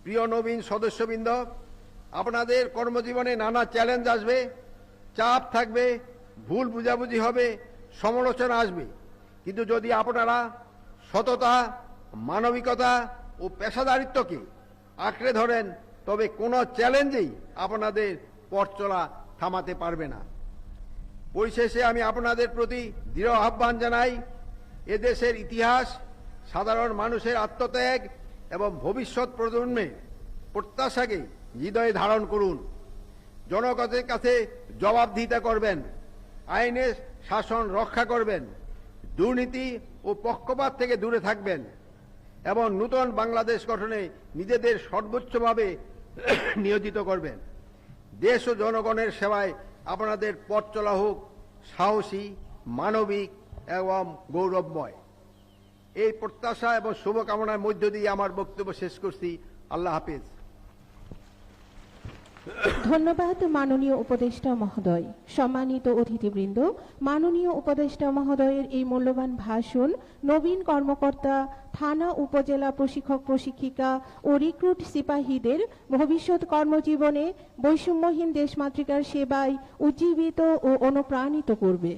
প্রিয় নবীন সদস্যবৃন্দ, আপনাদের কর্মজীবনে নানা চ্যালেঞ্জ আসবে, চাপ থাকবে, ভুল বুঝাবুঝি হবে, সমালোচনা আসবে। কিন্তু যদি আপনারা সততা, মানবিকতা ও পেশাদারিত্বকে আঁকড়ে ধরেন, তবে কোনো চ্যালেঞ্জেই আপনাদের পথ চলা থামাতে পারবে না। পরিশেষে আমি আপনাদের প্রতি দৃঢ় আহ্বান জানাই, এদেশের ইতিহাস, সাধারণ মানুষের আত্মত্যাগ এবং ভবিষ্যৎ প্রজন্মের প্রত্যাশাকে হৃদয়ে ধারণ করুন। জনগণের কাছে জবাবদিহিতা করবেন, আইনের শাসন রক্ষা করবেন, দুর্নীতি ও পক্ষপাত থেকে দূরে থাকবেন এবং নূতন বাংলাদেশ গঠনে নিজেদের সর্বোচ্চভাবে নিয়োজিত করবেন। দেশ ও জনগণের সেবায় আপনাদের পথ চলা হোক সাহসী, মানবিক এবং গৌরবময়। এই প্রত্যাশা এবং শুভকামনার মধ্য দিয়ে আমার বক্তব্য শেষ করছি। আল্লাহ হাফেজ। ধন্যবাদ মাননীয় উপদেষ্টা মহোদয়। সম্মানিত অতিথিবৃন্দ, মাননীয় উপদেষ্টা মহোদয়ের এই মূল্যবান ভাষণ নবীন কর্মকর্তা, থানা উপজেলা প্রশিক্ষক প্রশিক্ষিকা ও রিক্রুট সিপাহীদের ভবিষ্যৎ কর্মজীবনে বৈষম্যহীন দেশমাতৃকার সেবায় উজ্জীবিত ও অনুপ্রাণিত করবে।